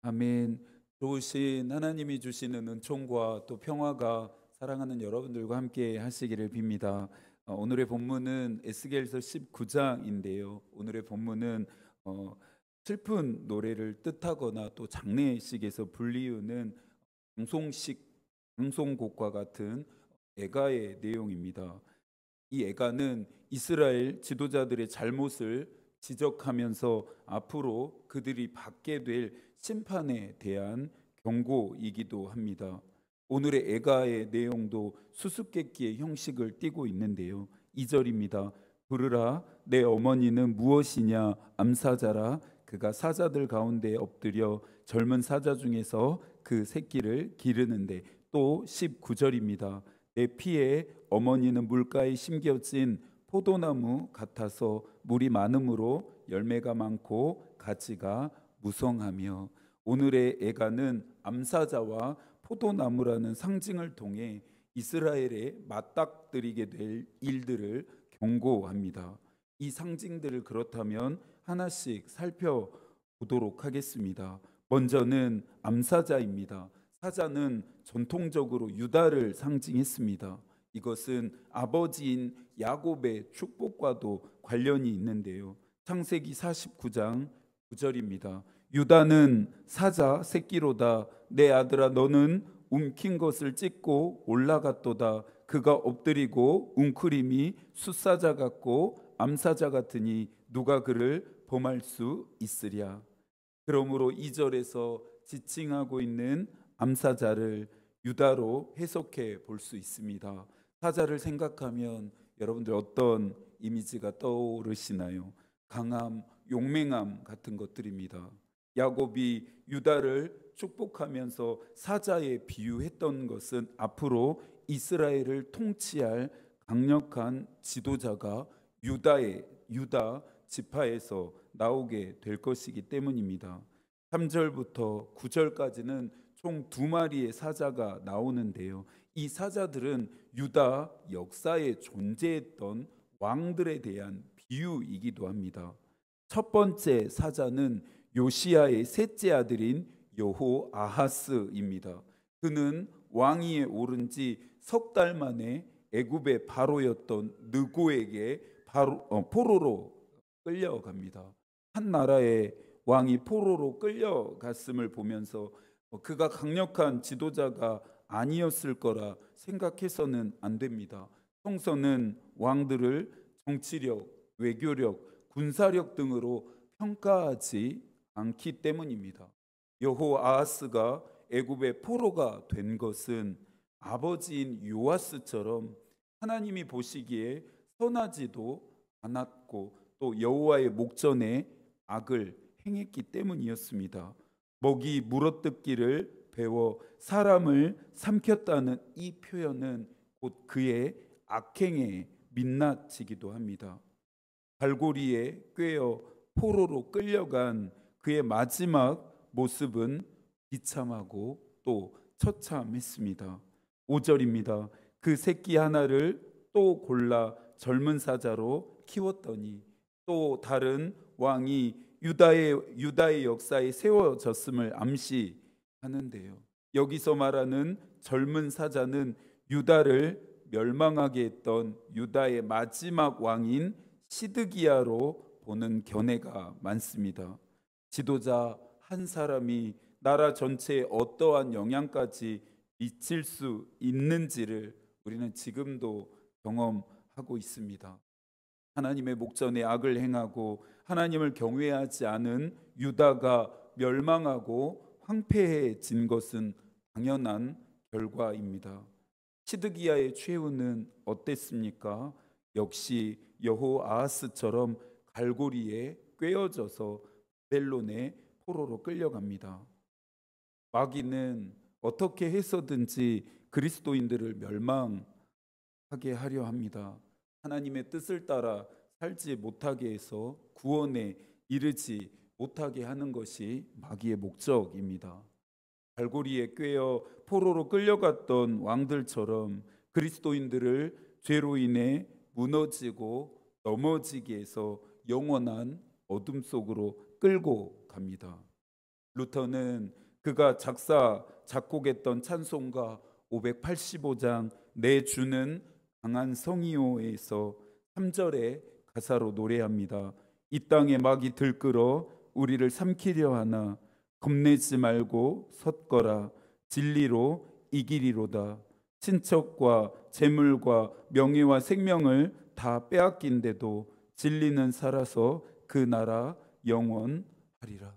아멘. 좋으신 하나님이 주시는 은총과 또 평화가 사랑하는 여러분들과 함께 하시기를 빕니다. 오늘의 본문은 에스겔서 19장인데요. 오늘의 본문은 어, 슬픈 노래를 뜻하거나 또 장례식에서 불리우는 방송식 방송곡과 같은 애가의 내용입니다. 이 애가는 이스라엘 지도자들의 잘못을 지적하면서 앞으로 그들이 받게 될 심판에 대한 경고이기도 합니다. 오늘의 애가의 내용도 수수께끼의 형식을 띠고 있는데요. 2절입니다. 부르라 내 어머니는 무엇이냐 암사자라 그가 사자들 가운데 엎드려 젊은 사자 중에서 그 새끼를 기르는데 또 19절입니다. 내 피에 어머니는 물가에 심겨진 포도나무 같아서 물이 많음으로 열매가 많고 가지가 무성하며 오늘의 애가는 암사자와 포도나무라는 상징을 통해 이스라엘에 맞닥뜨리게 될 일들을 경고합니다. 이 상징들을 그렇다면 하나씩 살펴보도록 하겠습니다. 먼저는 암사자입니다. 사자는 전통적으로 유다를 상징했습니다. 이것은 아버지인 야곱의 축복과도 관련이 있는데요. 창세기 49장 9절입니다. 유다는 사자 새끼로다. 내 아들아 너는 움킨 것을 찢고 올라갔도다. 그가 엎드리고 웅크림이 숫사자 같고 암사자 같으니 누가 그를 범할 수 있으랴. 그러므로 2절에서 지칭하고 있는 암사자를 유다로 해석해 볼 수 있습니다. 사자를 생각하면 여러분들 어떤 이미지가 떠오르시나요? 강함, 용맹함 같은 것들입니다. 야곱이 유다를 축복하면서 사자에 비유했던 것은 앞으로 이스라엘을 통치할 강력한 지도자가 유다 지파에서 나오게 될 것이기 때문입니다. 3절부터 9절까지는 총 두 마리의 사자가 나오는데요. 이 사자들은 유다 역사에 존재했던 왕들에 대한 비유이기도 합니다. 첫 번째 사자는 요시야의 셋째 아들인 여호 아하스입니다. 그는 왕위에 오른 지 석 달 만에 애굽의 바로였던 느고에게 포로로 끌려갑니다. 한 나라의 왕이 포로로 끌려갔음을 보면서 그가 강력한 지도자가 아니었을 거라 생각해서는 안 됩니다. 성서는 왕들을 정치력, 외교력, 군사력 등으로 평가하지 않기 때문입니다. 여호아하스가 애굽의 포로가 된 것은 아버지인 요아스처럼 하나님이 보시기에 선하지도 않았고 또 여호와의 목전에 악을 행했기 때문이었습니다. 먹이 물어뜯기를 배워 사람을 삼켰다는 이 표현은 곧 그의 악행에 민낯이기도 합니다. 갈고리에 꿰어 포로로 끌려간 그의 마지막 모습은 비참하고 또 처참했습니다. 5절입니다. 그 새끼 하나를 또 골라 젊은 사자로 키웠더니 또 다른 왕이 유다의 역사에 세워졌음을 암시하는데요. 여기서 말하는 젊은 사자는 유다를 멸망하게 했던 유다의 마지막 왕인 시드기야로 보는 견해가 많습니다. 지도자 한 사람이 나라 전체에 어떠한 영향까지 미칠 수 있는지를 우리는 지금도 경험하고 있습니다. 하나님의 목전에 악을 행하고 하나님을 경외하지 않은 유다가 멸망하고 황폐해진 것은 당연한 결과입니다. 시드기야의 최후는 어땠습니까? 역시 여호아하스처럼 갈고리에 꿰어져서 바벨론의 포로로 끌려갑니다. 마귀는 어떻게 해서든지 그리스도인들을 멸망하게 하려 합니다. 하나님의 뜻을 따라 살지 못하게 해서 구원에 이르지 못하게 하는 것이 마귀의 목적입니다. 갈고리에 꿰어 포로로 끌려갔던 왕들처럼 그리스도인들을 죄로 인해 무너지고 넘어지게 해서 영원한 어둠 속으로 끌고 갑니다. 루터는 그가 작곡했던 찬송가 585장 내 주는 강한 성이요에서 3절의 가사로 노래합니다. 이 땅에 막이 들끓어 우리를 삼키려 하나 겁내지 말고 섰거라 진리로 이기리로다. 친척과 재물과 명예와 생명을 다 빼앗긴데도 진리는 살아서 그 나라 영원하리라.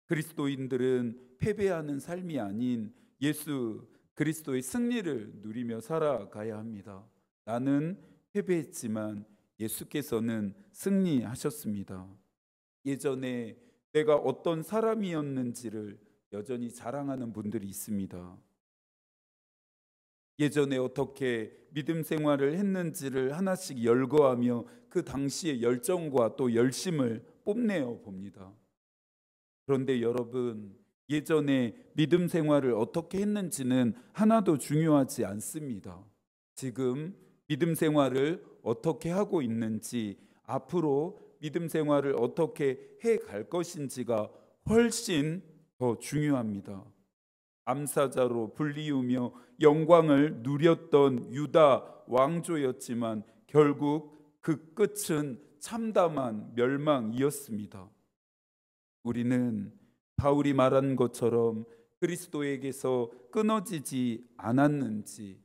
그리스도인들은 패배하는 삶이 아닌 예수 그리스도의 승리를 누리며 살아가야 합니다. 나는 패배했지만 예수께서는 승리하셨습니다. 예전에 내가 어떤 사람이었는지를 여전히 자랑하는 분들이 있습니다. 예전에 어떻게 믿음 생활을 했는지를 하나씩 열거하며 그 당시의 열정과 또 열심을 뽐내어 봅니다. 그런데 여러분, 예전에 믿음 생활을 어떻게 했는지는 하나도 중요하지 않습니다. 지금 믿음 생활을 어떻게 하고 있는지, 앞으로 믿음 생활을 어떻게 해 갈 것인지가 훨씬 더 중요합니다. 암사자로 불리우며 영광을 누렸던 유다 왕조였지만 결국 그 끝은 참담한 멸망이었습니다. 우리는 바울이 말한 것처럼 그리스도에게서 끊어지지 않았는지,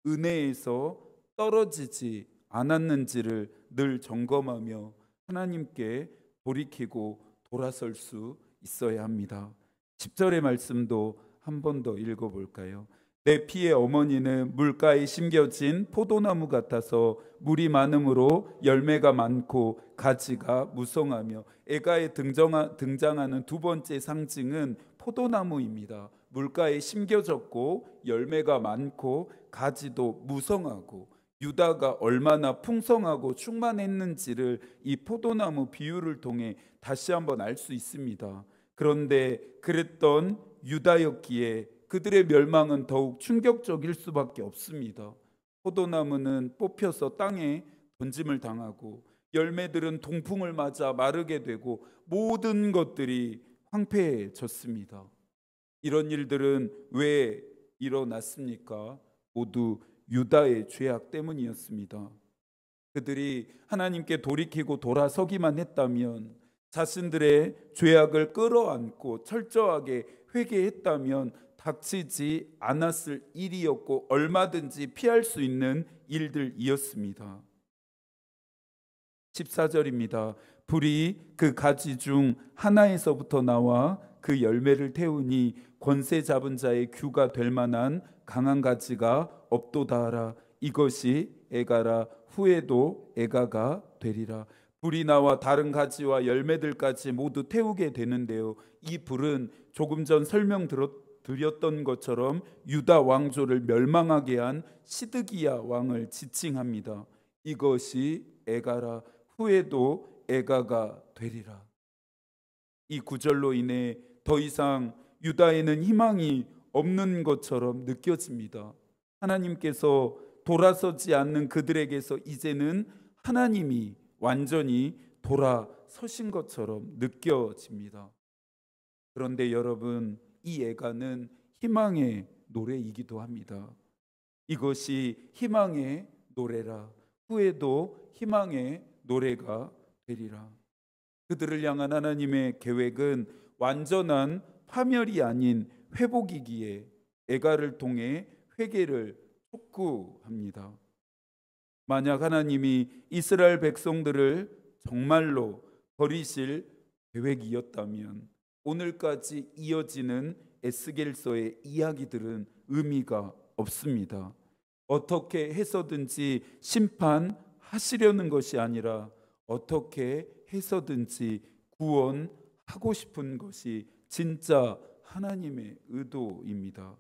은혜에서 떨어지지 않았는지를 늘 점검하며 하나님께 돌이키고 돌아설 수 있어야 합니다. 10절의 말씀도 한 번 더 읽어볼까요? 내 피의 어머니는 물가에 심겨진 포도나무 같아서 물이 많음으로 열매가 많고 가지가 무성하며. 에가에 등장하는 두 번째 상징은 포도나무입니다. 물가에 심겨졌고 열매가 많고 가지도 무성하고, 유다가 얼마나 풍성하고 충만했는지를 이 포도나무 비유를 통해 다시 한번 알 수 있습니다. 그런데 그랬던 유다였기에 그들의 멸망은 더욱 충격적일 수밖에 없습니다. 포도나무는 뽑혀서 땅에 던짐을 당하고 열매들은 동풍을 맞아 마르게 되고 모든 것들이 황폐해졌습니다. 이런 일들은 왜 일어났습니까? 모두 유다의 죄악 때문이었습니다. 그들이 하나님께 돌이키고 돌아서기만 했다면, 자신들의 죄악을 끌어안고 철저하게 회개했다면 닥치지 않았을 일이었고 얼마든지 피할 수 있는 일들이었습니다. 14절입니다. 불이 그 가지 중 하나에서부터 나와 그 열매를 태우니 권세 잡은 자의 규가 될 만한 강한 가지가 없도다 하라. 이것이 애가라. 후에도 애가가 되리라. 불이 나와 다른 가지와 열매들까지 모두 태우게 되는데요, 이 불은 조금 전 설명드렸던 것처럼 유다 왕조를 멸망하게 한 시드기야 왕을 지칭합니다. 이것이 애가라. 후에도 애가가 되리라. 이 구절로 인해 더 이상 유다에는 희망이 없는 것처럼 느껴집니다. 하나님께서 돌아서지 않는 그들에게서 이제는 하나님이 완전히 돌아서신 것처럼 느껴집니다. 그런데 여러분, 이 애가는 희망의 노래이기도 합니다. 이것이 희망의 노래라. 후에도 희망의 노래가 되리라. 그들을 향한 하나님의 계획은 완전한 파멸이 아닌 회복이기에 애가를 통해 회개를 촉구합니다. 만약 하나님이 이스라엘 백성들을 정말로 버리실 계획이었다면 오늘까지 이어지는 에스겔서의 이야기들은 의미가 없습니다. 어떻게 해서든지 심판하시려는 것이 아니라 어떻게 해서든지 구원하고 싶은 것이 진짜 하나님의 의도입니다.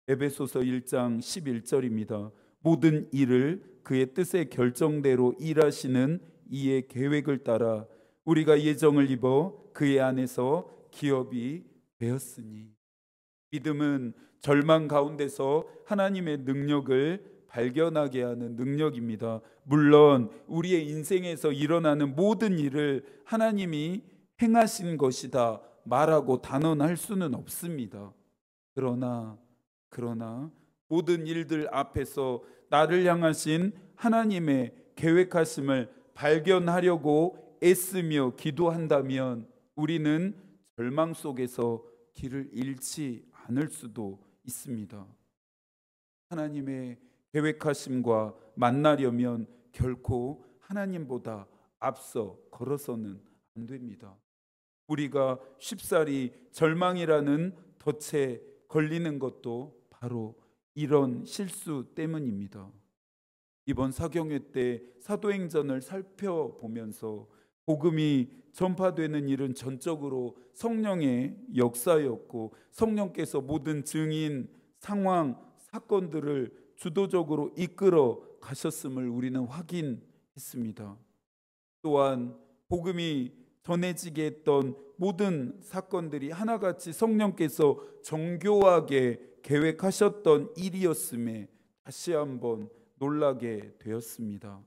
에베소서 1장 11절입니다. 모든 일을 그의 뜻의 결정대로 일하시는 이의 계획을 따라 우리가 예정을 입어 그의 안에서 기업이 되었으니. 믿음은 절망 가운데서 하나님의 능력을 발견하게 하는 능력입니다. 물론 우리의 인생에서 일어나는 모든 일을 하나님이 행하신 것이다 말하고 단언할 수는 없습니다. 그러나 모든 일들 앞에서 나를 향하신 하나님의 계획하심을 발견하려고 애쓰며 기도한다면 우리는 절망 속에서 길을 잃지 않을 수도 있습니다. 하나님의 계획하심과 만나려면 결코 하나님보다 앞서 걸어서는 안 됩니다. 우리가 쉽사리 절망이라는 덫에 걸리는 것도 바로 이런 실수 때문입니다. 이번 사경회 때 사도행전을 살펴보면서 복음이 전파되는 일은 전적으로 성령의 역사였고 성령께서 모든 증인, 상황, 사건들을 주도적으로 이끌어 가셨음을 우리는 확인했습니다. 또한 복음이 전해지게 했던 모든 사건들이 하나같이 성령께서 정교하게 계획하셨던 일이었음에 다시 한번 놀라게 되었습니다.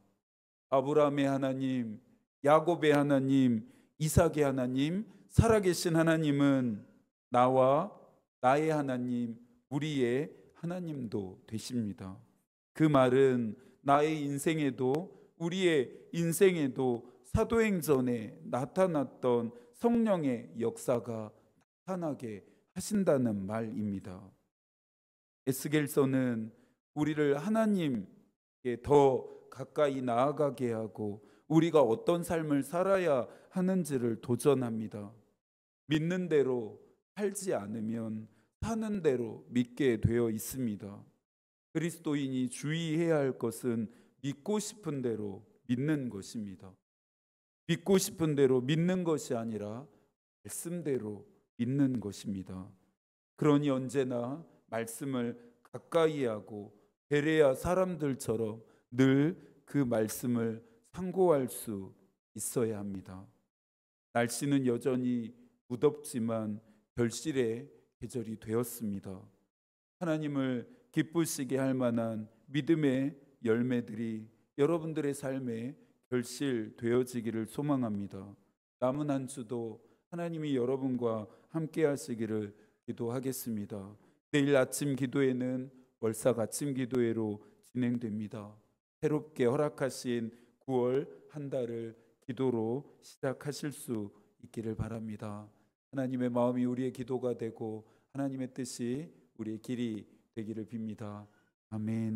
아브라함의 하나님, 야곱의 하나님, 이삭의 하나님, 살아계신 하나님은 나와 나의 하나님, 우리의 하나님도 되십니다. 그 말은 나의 인생에도 우리의 인생에도 사도행전에 나타났던 성령의 역사가 나타나게 하신다는 말입니다. 에스겔서는 우리를 하나님께 더 가까이 나아가게 하고 우리가 어떤 삶을 살아야 하는지를 도전합니다. 믿는 대로 살지 않으면 사는 대로 믿게 되어 있습니다. 그리스도인이 주의해야 할 것은 믿고 싶은 대로 믿는 것입니다. 믿고 싶은 대로 믿는 것이 아니라 말씀대로 믿는 것입니다. 그러니 언제나 말씀을 가까이 하고 베레아 사람들처럼 늘 그 말씀을 상고할 수 있어야 합니다. 날씨는 여전히 무덥지만 결실의 계절이 되었습니다. 하나님을 기쁘시게 할 만한 믿음의 열매들이 여러분들의 삶에 결실되어지기를 소망합니다. 남은 한 주도 하나님이 여러분과 함께 하시기를 기도하겠습니다. 내일 아침 기도회는 월삭 아침 기도회로 진행됩니다. 새롭게 허락하신 9월 한 달을 기도로 시작하실 수 있기를 바랍니다. 하나님의 마음이 우리의 기도가 되고 하나님의 뜻이 우리의 길이 되기를 빕니다. 아멘.